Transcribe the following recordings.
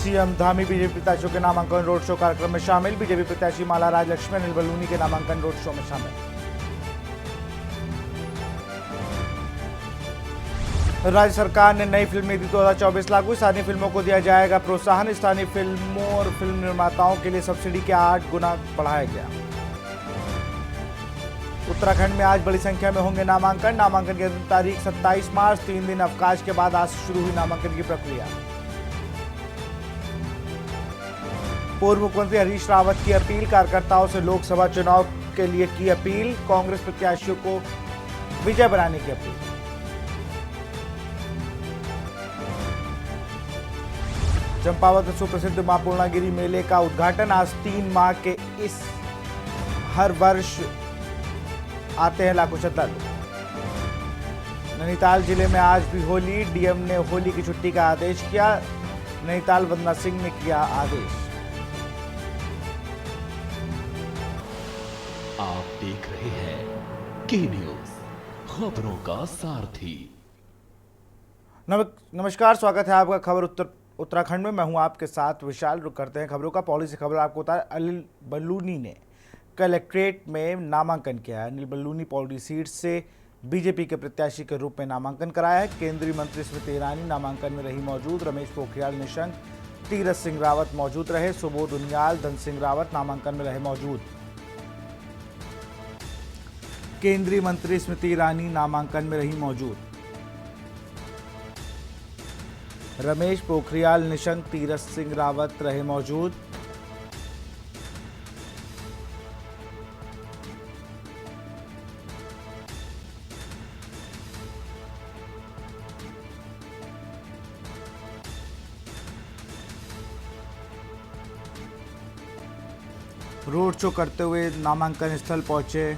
CM Dhami BJP प्रत्याशियों के नामांकन रोड शो कार्यक्रम में शामिल। बीजेपी प्रत्याशी माला राज लक्ष्मी अनिल बलूनी के नामांकन रोड शो में शामिल। राज्य सरकार ने नई फिल्म नीति 2024 लागू। स्थानीय फिल्मों को दिया जाएगा प्रोत्साहन। स्थानीय फिल्मों और फिल्म निर्माताओं के लिए सब्सिडी के 8 गुना बढ़ाया गया। उत्तराखंड में आज बड़ी संख्या में होंगे नामांकन। नामांकन की अंतिम तारीख 27 मार्च। 3 दिन अवकाश के बाद आज शुरू हुई नामांकन की प्रक्रिया। पूर्व मुख्यमंत्री हरीश रावत की अपील। कार्यकर्ताओं से लोकसभा चुनाव के लिए की अपील। कांग्रेस प्रत्याशियों को विजय बनाने की अपील। चंपावत में सुप्रसिद्ध मां पूर्णागिरी मेले का उद्घाटन। आज 3 माह के इस हर वर्ष आते हैं लाखों श्रद्धालु। नैनीताल जिले में आज भी होली। डीएम ने होली की छुट्टी का आदेश किया। नैनीताल वंदना सिंह ने किया आदेश। आप देख रहे हैं के न्यूज, खबरों का सारथी। नमस्कार, स्वागत है आपका खबर उत्तराखंड में। मैं हूं आपके साथ विशाल। रुक करते हैं खबरों का। पॉलिसी से खबर आपको बता, अनिल बलूनी ने कलेक्ट्रेट में नामांकन किया है। अनिल बलूनी पौड़ी सीट से बीजेपी के प्रत्याशी के रूप में नामांकन कराया है। केंद्रीय मंत्री स्मृति ईरानी नामांकन में रही मौजूद। रमेश पोखरियाल निशंक, तीरथ सिंह रावत मौजूद रहे। सुबोध उनियाल, धन सिंह रावत नामांकन में रहे मौजूद। केंद्रीय मंत्री स्मृति ईरानी नामांकन में रही मौजूद। रमेश पोखरियाल निशंक, तीरथ सिंह रावत रहे मौजूद। रोड शो करते हुए नामांकन स्थल पहुंचे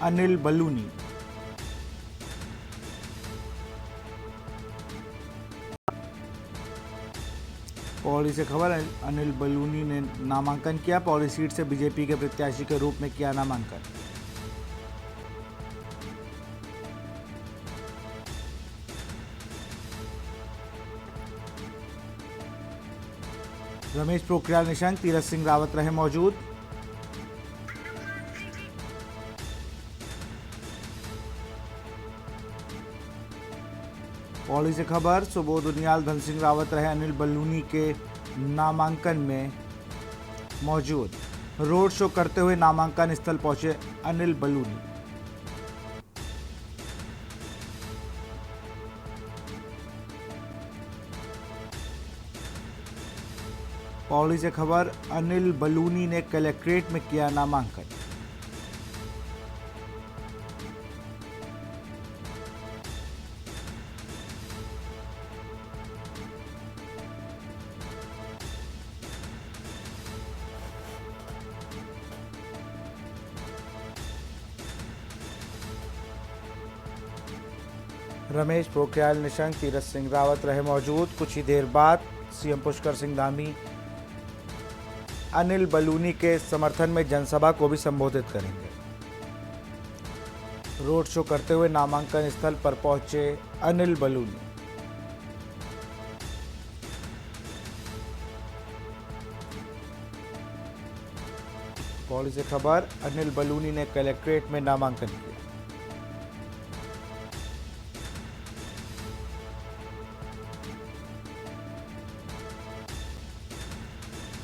अनिल बलूनी। पौड़ी से खबर है, अनिल बलूनी ने नामांकन किया। पौड़ी सीट से बीजेपी के प्रत्याशी के रूप में किया नामांकन। रमेश पोखरियाल निशंक, तीरथ सिंह रावत रहे मौजूद। पौड़ी से खबर, सुबोध उनियाल, धन सिंह रावत रहे अनिल बलूनी के नामांकन में मौजूद। रोड शो करते हुए नामांकन स्थल पहुंचे अनिल बलूनी। पौड़ी से खबर, अनिल बलूनी ने कलेक्ट्रेट में किया नामांकन। रमेश पोखरियाल निशंक, तीरथ सिंह रावत रहे मौजूद। कुछ ही देर बाद सीएम पुष्कर सिंह धामी अनिल बलूनी के समर्थन में जनसभा को भी संबोधित करेंगे। रोड शो करते हुए नामांकन स्थल पर पहुंचे अनिल बलूनी। पौड़ी से खबर, अनिल बलूनी ने कलेक्ट्रेट में नामांकन किया।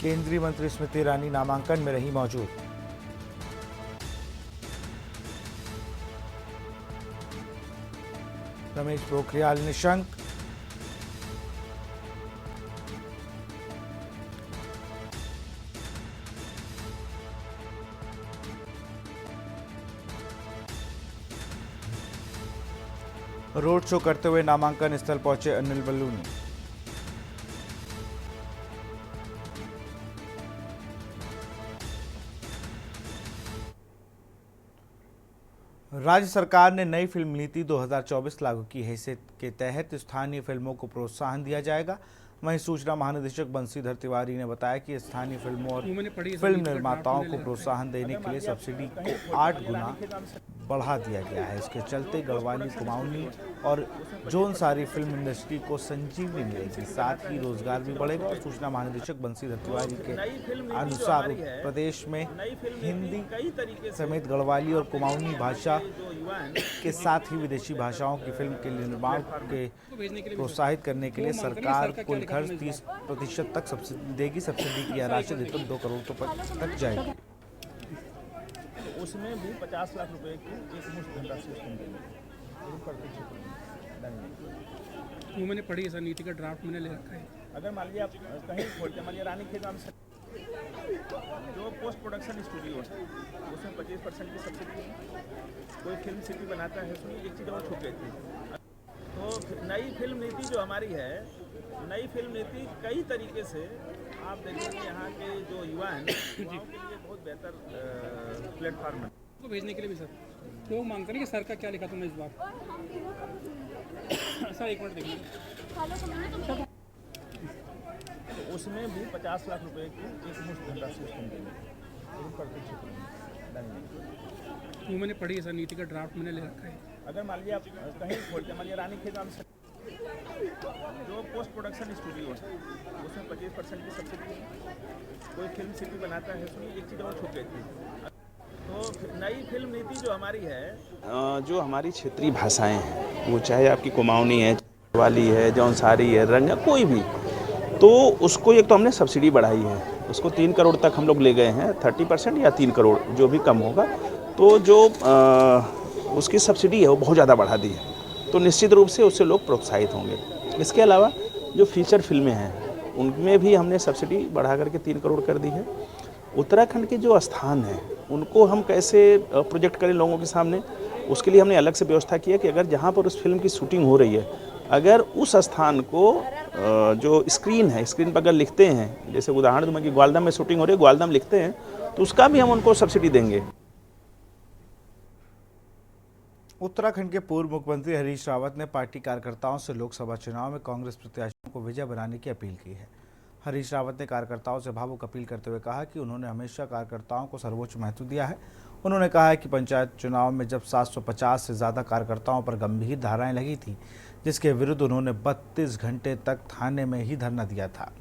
केंद्रीय मंत्री स्मृति ईरानी नामांकन में रही मौजूद। रमेश पोखरियाल निशंक, रोड शो करते हुए नामांकन स्थल पहुंचे अनिल बलूनी। राज्य सरकार ने नई फिल्म नीति 2024 लागू की है। इसके तहत स्थानीय फिल्मों को प्रोत्साहन दिया जाएगा। वहीं सूचना महानिदेशक बंशीधर तिवारी ने बताया कि स्थानीय फिल्मों और फिल्म निर्माताओं को प्रोत्साहन देने के लिए सब्सिडी को 8 गुना बढ़ा दिया गया है। इसके चलते गढ़वाली, कुमाऊनी और जौनसारी फिल्म इंडस्ट्री को संजीवनी मिलेगी, साथ ही रोजगार भी बढ़ेगा। और सूचना महानिदेशक बंशीधर तिवारी के अनुसार प्रदेश में हिंदी समेत गढ़वाली और कुमाऊनी भाषा के साथ ही विदेशी भाषाओं की फिल्म के निर्माण के प्रोत्साहित करने के लिए सरकार कुल खर्च 30% तक सब्सिडी देगी। सब्सिडी की यह राशि अधिकतम 2 करोड़ रुपए तक जाएगी। उसमें भी 50 लाख रुपए की एक मुश्त धनराशि उसमें देंगे। वो मैंने पढ़ी है सर, नीति का ड्राफ्ट मैंने ले रखा है। अगर मान लीजिए आप कहीं खोलते मान लीजिए रानीखेत में जो पोस्ट प्रोडक्शन स्टूडियो है उसमें 25% की सब्सिडी है। कोई फिल्म सिटी बनाता है उसमें एक चीज़ और छूट गई थी। तो नई फिल्म नीति जो हमारी है, नई फिल्म नीति कई तरीके से आप देखेंगे यहाँ के जो युवा हैं युवाओं के लिए बहुत बेहतर प्लेटफॉर्म है। को भेजने के लिए भी सर लोग मांगते हैं कि सर का क्या लिखा तुमने इस बार। सर एक मिनट देखिए। तो उसमें भी 50 लाख रुपए की एक मुश्त धनराशि उसमें देंगे। वो मैंने पढ़ी है सर, नीति का ड्राफ्ट मैंने ले रखा है। अगर मान लीजिए आप कहीं खोलते मान लीजिए रानीखेत में जो पोस्ट प्रोडक्शन स्टूडियो है उसमें 25% की सब्सिडी है। कोई फिल्म सिटी बनाता है उसमें एक चीज़ और छूट गई थी। तो नई फिल्म नीति जो हमारी है, जो हमारी क्षेत्रीय भाषाएं हैं, वो चाहे आपकी कुमाऊनी है, गढ़वाली है, जौनसारी है, रंगा, कोई भी, तो उसको एक तो हमने सब्सिडी बढ़ाई है। उसको 3 करोड़ तक हम लोग ले गए हैं, 30% या 3 करोड़ जो भी कम होगा। तो जो उसकी सब्सिडी है वो बहुत ज़्यादा बढ़ा दी है, तो निश्चित रूप से उससे लोग प्रोत्साहित होंगे। इसके अलावा जो फीचर फिल्में हैं उनमें भी हमने सब्सिडी बढ़ा करके 3 करोड़ कर दी है। उत्तराखंड के जो स्थान हैं उनको हम कैसे प्रोजेक्ट करें लोगों के सामने, उसके लिए हमने अलग से व्यवस्था की है कि अगर जहाँ पर उस फिल्म की शूटिंग हो रही है, अगर उस स्थान को जो स्क्रीन है, स्क्रीन पर अगर लिखते हैं, जैसे उदाहरण दूँ कि ग्वालदम में शूटिंग हो रही है, ग्वालदम लिखते हैं, तो उसका भी हम उनको सब्सिडी देंगे। उत्तराखंड के पूर्व मुख्यमंत्री हरीश रावत ने पार्टी कार्यकर्ताओं से लोकसभा चुनाव में कांग्रेस प्रत्याशियों को विजय बनाने की अपील की है। हरीश रावत ने कार्यकर्ताओं से भावुक अपील करते हुए कहा कि उन्होंने हमेशा कार्यकर्ताओं को सर्वोच्च महत्व दिया है। उन्होंने कहा है कि पंचायत चुनाव में जब 750 से ज़्यादा कार्यकर्ताओं पर गंभीर धाराएं लगी थी, जिसके विरुद्ध उन्होंने 32 घंटे तक थाने में ही धरना दिया था।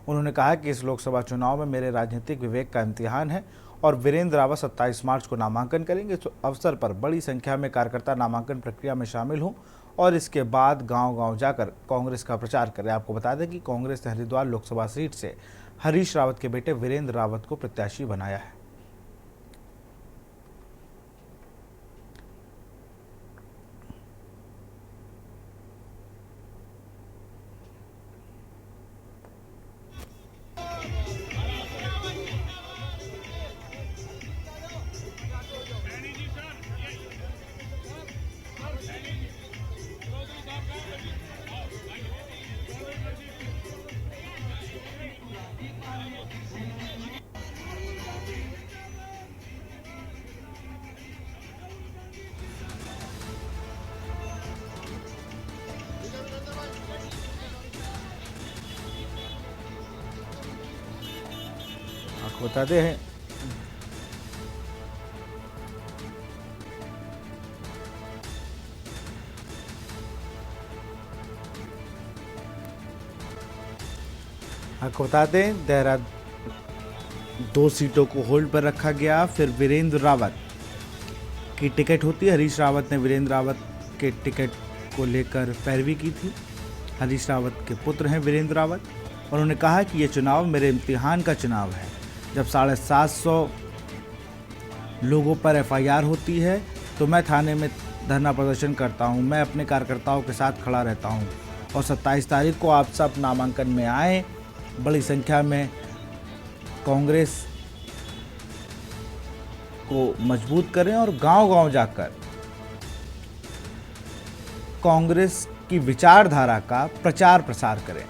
उन्होंने कहा कि इस लोकसभा चुनाव में मेरे राजनीतिक विवेक का इम्तिहान है और वीरेंद्र रावत 27 मार्च को नामांकन करेंगे। इस अवसर पर बड़ी संख्या में कार्यकर्ता नामांकन प्रक्रिया में शामिल हों और इसके बाद गांव-गांव जाकर कांग्रेस का प्रचार करें। आपको बता दें कि कांग्रेस ने हरिद्वार लोकसभा सीट से हरीश रावत के बेटे वीरेंद्र रावत को प्रत्याशी बनाया है। आपको बताते हैं देहरा 2 सीटों को होल्ड पर रखा गया। फिर वीरेंद्र रावत की टिकट होती है। हरीश रावत ने वीरेंद्र रावत के टिकट को लेकर पैरवी की थी। हरीश रावत के पुत्र हैं वीरेंद्र रावत। उन्होंने कहा कि ये चुनाव मेरे इम्तिहान का चुनाव है। जब 750 लोगों पर FIR होती है तो मैं थाने में धरना प्रदर्शन करता हूं। मैं अपने कार्यकर्ताओं के साथ खड़ा रहता हूं और 27 तारीख को आप सब नामांकन में आए, बड़ी संख्या में कांग्रेस को मजबूत करें और गांव-गांव जाकर कांग्रेस की विचारधारा का प्रचार प्रसार करें।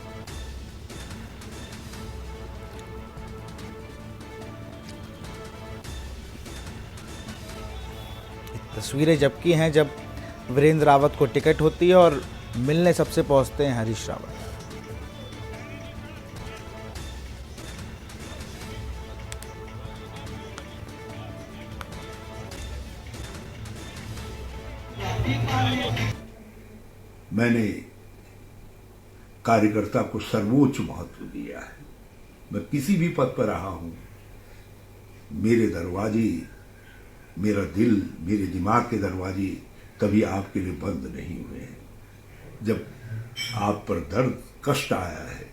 तस्वीरें जबकि हैं जब वीरेंद्र रावत को टिकट होती है और मिलने सबसे पहुंचते हैं हरीश रावत। मैंने कार्यकर्ता को सर्वोच्च महत्व दिया है। मैं किसी भी पद पर रहा हूं, मेरे दरवाजे, मेरा दिल, मेरे दिमाग के दरवाजे कभी आपके लिए बंद नहीं हुए हैं। जब आप पर दर्द, कष्ट आया है,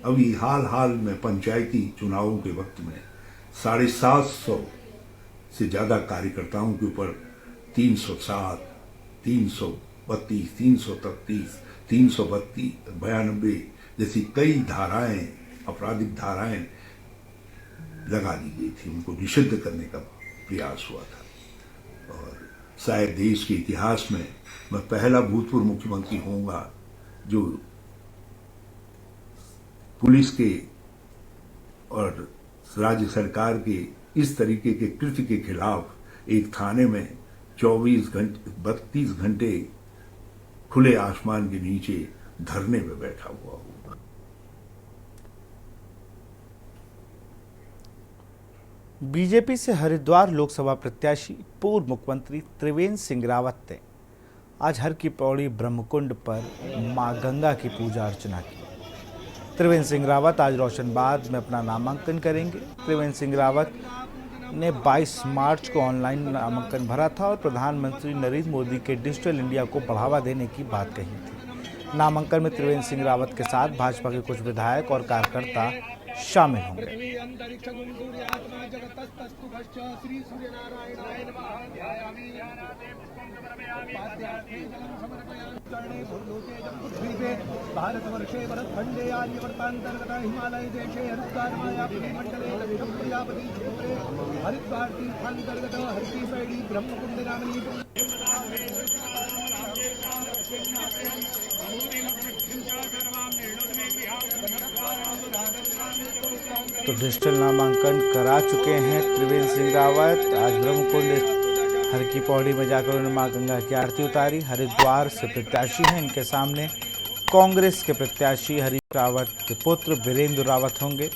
अभी हाल में पंचायती चुनावों के वक्त में 750 से ज्यादा कार्यकर्ताओं के ऊपर 307, 332, 333, 392 जैसी कई धाराएं, आपराधिक धाराएं लगा दी गई थी। उनको निषिद्ध करने का प्रयास हुआ था और शायद देश के इतिहास में मैं पहला भूतपूर्व मुख्यमंत्री होऊंगा जो पुलिस के और राज्य सरकार के इस तरीके के कृत्य के खिलाफ एक थाने में 32 घंटे खुले आसमान के नीचे धरने में बैठा हुआ हूं। बीजेपी से हरिद्वार लोकसभा प्रत्याशी पूर्व मुख्यमंत्री त्रिवेंद्र सिंह रावत ने आज हर की पौड़ी ब्रह्मकुंड पर मां गंगा की पूजा अर्चना की। त्रिवेंद्र सिंह रावत आज रोशनबाद में अपना नामांकन करेंगे। त्रिवेंद्र सिंह रावत ने 22 मार्च को ऑनलाइन नामांकन भरा था और प्रधानमंत्री नरेंद्र मोदी के डिजिटल इंडिया को बढ़ावा देने की बात कही थी। नामांकन में त्रिवेंद्र सिंह रावत के साथ भाजपा के कुछ विधायक और कार्यकर्ता शामिल होंगे। भारतवर्षे भरतखंडे आर्यवर्तांतर्गत हिमालय देशे हरिद्वार मायापुरी मंडले लक्ष्यम प्रजापति क्षेत्रे हरिद्वार तीर्थांतर्गत हरकी पैड़ी ब्रह्मकुंड नामनी तो डिजिटल नामांकन करा चुके हैं त्रिवेंद्र सिंह रावत। आज ब्रह्मकुंड हर की पौड़ी में जाकर उन्होंने मां गंगा की आरती उतारी। हरिद्वार से प्रत्याशी हैं, इनके सामने कांग्रेस के प्रत्याशी हरीश रावत के पुत्र वीरेंद्र रावत होंगे।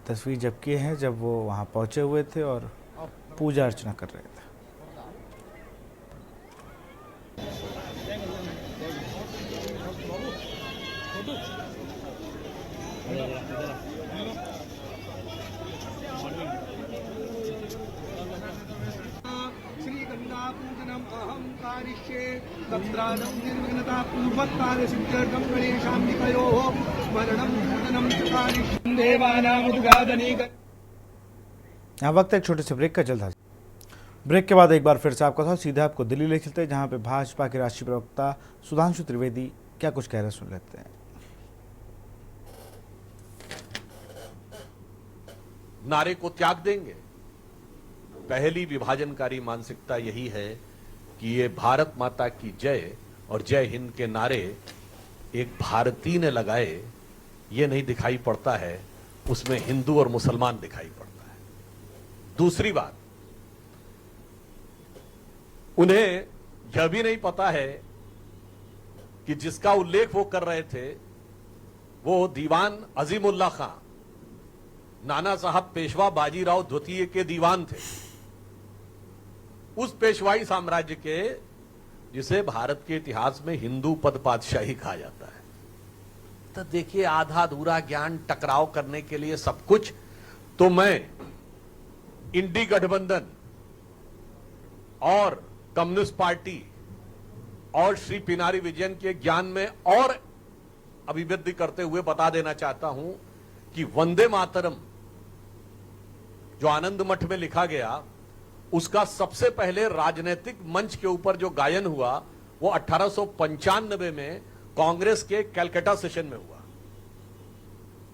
तस्वीर जबकि है जब वो वहां पहुंचे हुए थे और पूजा अर्चना कर रहे थे। यहाँ वक्त एक छोटे से ब्रेक का जल्द हाजिर। ब्रेक के बाद एक बार फिर से आपका था सीधा आपको दिल्ली ले चलते हैं, जहाँ पे भाजपा के राष्ट्रीय प्रवक्ता सुधांशु त्रिवेदी क्या कुछ कह रहे सुन लेते हैं। नारे को त्याग देंगे। पहली विभाजनकारी मानसिकता यही है कि ये भारत माता की जय और जय हिंद के नारे एक भारतीय ने लगाए, ये नहीं दिखाई पड़ता है, उसमें हिंदू और मुसलमान दिखाई पड़ता है। दूसरी बात, उन्हें यह भी नहीं पता है कि जिसका उल्लेख वो कर रहे थे वो दीवान अजीमुल्ला खां, नाना साहब पेशवा बाजीराव द्वितीय के दीवान थे, उस पेशवाई साम्राज्य के जिसे भारत के इतिहास में हिंदू पद पातशाही कहा जाता है। तो देखिए, आधा अधूरा ज्ञान, टकराव करने के लिए सब कुछ। तो मैं इंडी गठबंधन और कम्युनिस्ट पार्टी और श्री पिनारी विजयन के ज्ञान में और अभिवृद्धि करते हुए बता देना चाहता हूं कि वंदे मातरम जो आनंद मठ में लिखा गया, उसका सबसे पहले राजनीतिक मंच के ऊपर जो गायन हुआ वो 1895 में कांग्रेस के कलकत्ता सेशन में हुआ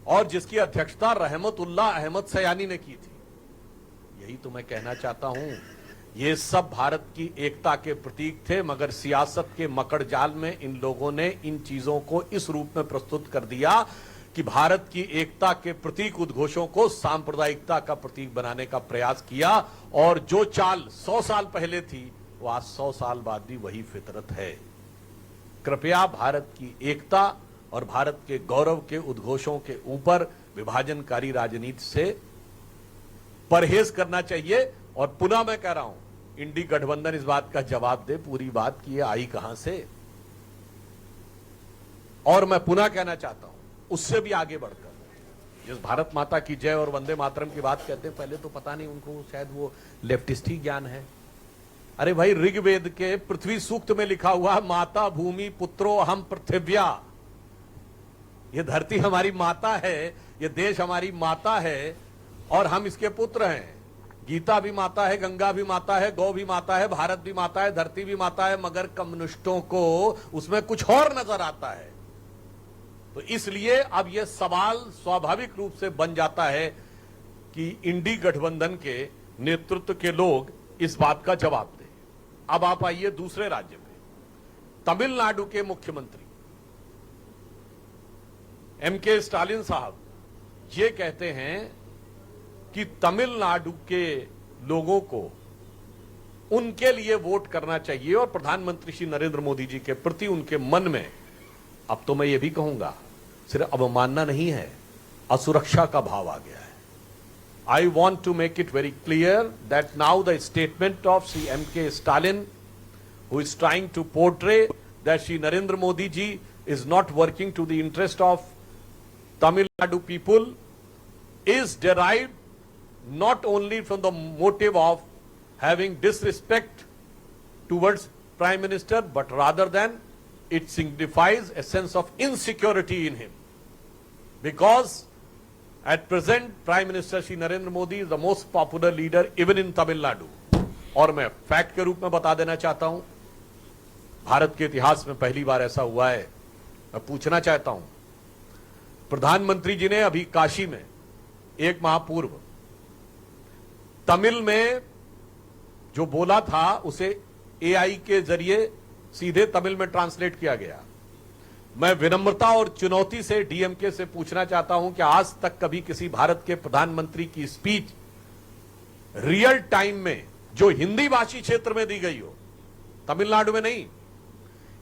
और जिसकी अध्यक्षता रहमतुल्लाह अहमद सयानी ने की थी। यही तो मैं कहना चाहता हूं, ये सब भारत की एकता के प्रतीक थे, मगर सियासत के मकड़ जाल में इन लोगों ने इन चीजों को इस रूप में प्रस्तुत कर दिया कि भारत की एकता के प्रतीक उद्घोषों को सांप्रदायिकता का प्रतीक बनाने का प्रयास किया। और जो चाल 100 साल पहले थी वो आज 100 साल बाद भी वही फितरत है। कृपया भारत की एकता और भारत के गौरव के उद्घोषों के ऊपर विभाजनकारी राजनीति से परहेज करना चाहिए। और पुनः मैं कह रहा हूं, इंडी गठबंधन इस बात का जवाब दे पूरी बात की ये आई कहां से। और मैं पुनः कहना चाहता हूं, उससे भी आगे बढ़कर जिस भारत माता की जय और वंदे मातरम की बात कहते हैं, पहले तो पता नहीं उनको, शायद वो लेफ्टिस्ट ही ज्ञान है। अरे भाई, ऋग्वेद के पृथ्वी सूक्त में लिखा हुआ माता भूमि पुत्रो हम पृथिव्या, ये धरती हमारी माता है, ये देश हमारी माता है और हम इसके पुत्र हैं। गीता भी माता है, गंगा भी माता है, गौ भी माता है, भारत भी माता है, धरती भी माता है, मगर कम्युनिस्टों को उसमें कुछ और नजर आता है। तो इसलिए अब यह सवाल स्वाभाविक रूप से बन जाता है कि इंडी गठबंधन के नेतृत्व के लोग इस बात का जवाब दें। अब आप आइए दूसरे राज्य में, तमिलनाडु के मुख्यमंत्री एमके स्टालिन साहब ये कहते हैं कि तमिलनाडु के लोगों को उनके लिए वोट करना चाहिए और प्रधानमंत्री श्री नरेंद्र मोदी जी के प्रति उनके मन में, अब तो मैं ये भी कहूंगा, सिर्फ अवमानना नहीं है, असुरक्षा का भाव आ गया है। I want to make it very clear that now the statement of Shri MK Stalin, who is trying to portray that Shri Narendra Modi ji is not working to the interest of Tamil Nadu people, is derived not only from the motive of having disrespect towards Prime Minister, but rather than it signifies a sense of insecurity in him. Because at present Prime Minister Shri Narendra Modi is the most popular leader even in Tamil Nadu. और मैं fact के रूप में बता देना चाहता हूं, भारत के इतिहास में पहली बार ऐसा हुआ है। मैं पूछना चाहता हूं, प्रधानमंत्री जी ने अभी काशी में एक माह पूर्व तमिल में जो बोला था उसे एआई के जरिए सीधे तमिल में ट्रांसलेट किया गया। मैं विनम्रता और चुनौती से डीएमके से पूछना चाहता हूं कि आज तक कभी किसी भारत के प्रधानमंत्री की स्पीच रियल टाइम में जो हिंदी भाषी क्षेत्र में दी गई हो, तमिलनाडु में नहीं,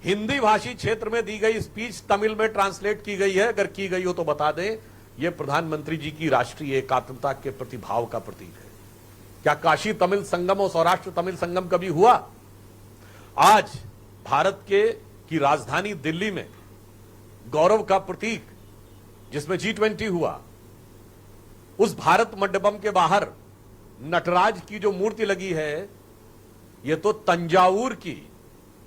हिंदी भाषी क्षेत्र में दी गई स्पीच तमिल में ट्रांसलेट की गई है? अगर की गई हो तो बता दें। यह प्रधानमंत्री जी की राष्ट्रीय एकात्मता के प्रति भाव का प्रतीक है। क्या काशी तमिल संगम और सौराष्ट्र तमिल संगम कभी हुआ? आज भारत की राजधानी दिल्ली में गौरव का प्रतीक जिसमें G20 हुआ, उस भारत मंडपम के बाहर नटराज की जो मूर्ति लगी है, यह तो तंजावुर की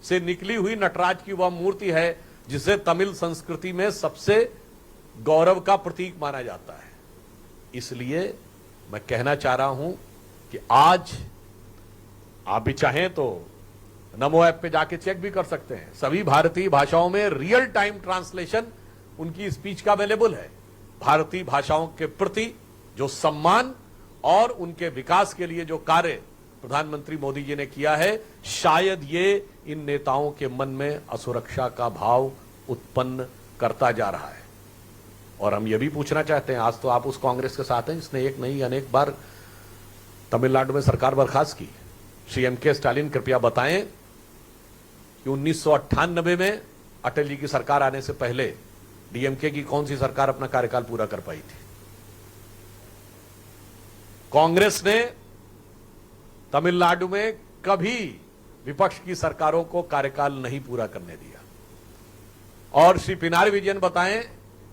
से निकली हुई नटराज की वह मूर्ति है जिसे तमिल संस्कृति में सबसे गौरव का प्रतीक माना जाता है। इसलिए मैं कहना चाह रहा हूं कि आज आप भी चाहें तो नमो ऐप पे जाके चेक भी कर सकते हैं, सभी भारतीय भाषाओं में रियल टाइम ट्रांसलेशन उनकी स्पीच का अवेलेबल है। भारतीय भाषाओं के प्रति जो सम्मान और उनके विकास के लिए जो कार्य प्रधानमंत्री मोदी जी ने किया है, शायद ये इन नेताओं के मन में असुरक्षा का भाव उत्पन्न करता जा रहा है। और हम ये भी पूछना चाहते हैं, आज तो आप उस कांग्रेस के साथ हैं जिसने एक नहीं अनेक बार तमिलनाडु में सरकार बर्खास्त की। श्री एमके स्टालिन कृपया बताएं कि 1998 में अटल जी की सरकार आने से पहले डीएमके की कौन सी सरकार अपना कार्यकाल पूरा कर पाई थी? कांग्रेस ने तमिलनाडु में कभी विपक्ष की सरकारों को कार्यकाल नहीं पूरा करने दिया। और श्री पिनारी विजयन बताएं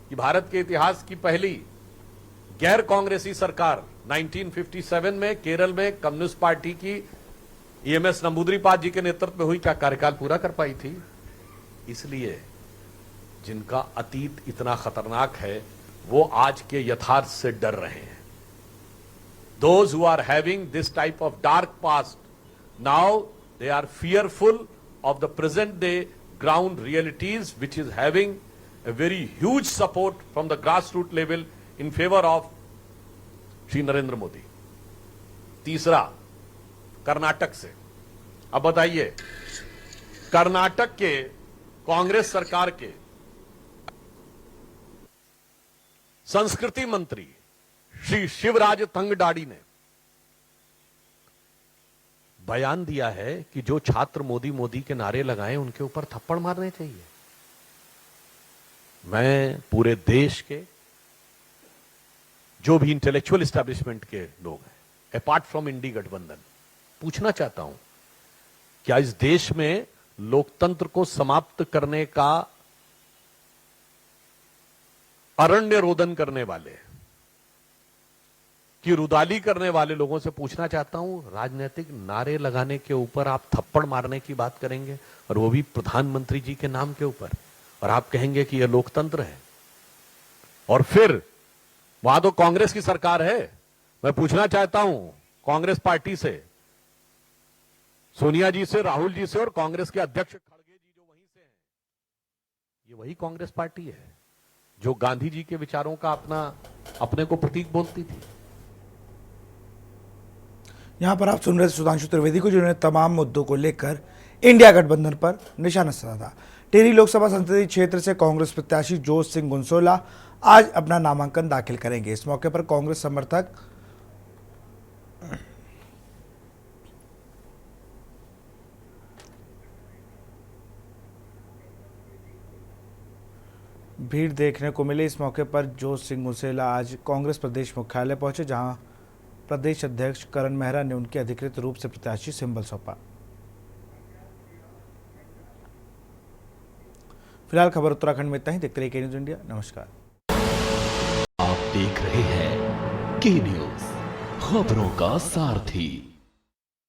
कि भारत के इतिहास की पहली गैर कांग्रेसी सरकार 1957 में केरल में कम्युनिस्ट पार्टी की ईएमएस नंबूदरीपाद जी के नेतृत्व में हुई, क्या कार्यकाल पूरा कर पाई थी? इसलिए जिनका अतीत इतना खतरनाक है वो आज के यथार्थ से डर रहे हैं। Those who are having this type of dark past, now they are fearful of the present day ground realities, which is having a very huge support from the grassroots level in favor of Shri Narendra Modi. तीसरा, कर्नाटक से। अब बताइए, कर्नाटक के कांग्रेस सरकार के संस्कृति मंत्री श्री शिवराज तंगडाड़ी ने बयान दिया है कि जो छात्र मोदी मोदी के नारे लगाएं उनके ऊपर थप्पड़ मारने चाहिए। मैं पूरे देश के जो भी इंटेलेक्चुअल एस्टेब्लिशमेंट के लोग हैं, अपार्ट फ्रॉम इंडी गठबंधन, पूछना चाहता हूं, क्या इस देश में लोकतंत्र को समाप्त करने का अरण्य रोदन करने वाले, की रुदाली करने वाले लोगों से पूछना चाहता हूं, राजनीतिक नारे लगाने के ऊपर आप थप्पड़ मारने की बात करेंगे, और वो भी प्रधानमंत्री जी के नाम के ऊपर, और आप कहेंगे कि यह लोकतंत्र है? और फिर वहां तो कांग्रेस की सरकार है। मैं पूछना चाहता हूं कांग्रेस पार्टी से, सोनिया जी से, राहुल जी से, और कांग्रेस के अध्यक्ष खड़गे जी जो वहीं से हैं, ये वही कांग्रेस पार्टी है जो गांधी जी के विचारों का अपने को प्रतीक बोलती थी। यहाँ पर आप सुन रहे थे सुधांशु त्रिवेदी को, जिन्होंने तमाम मुद्दों को लेकर इंडिया गठबंधन पर निशाना साधा था। टिहरी लोकसभा संसदीय क्षेत्र से कांग्रेस प्रत्याशी जोश सिंह गुनसोला आज अपना नामांकन दाखिल करेंगे। इस मौके पर कांग्रेस समर्थक भीड़ देखने को मिली। इस मौके पर जोश सिंह गुनसोला आज कांग्रेस प्रदेश मुख्यालय पहुंचे, जहां प्रदेश अध्यक्ष करण मेहरा ने उनके अधिकृत रूप से प्रत्याशी सिंबल सौंपा। फिलहाल खबर उत्तराखंड में इतना ही। देखते रहिए के न्यूज़ इंडिया। नमस्कार। आप देख रहे हैं के न्यूज़, खबरों का सारथी।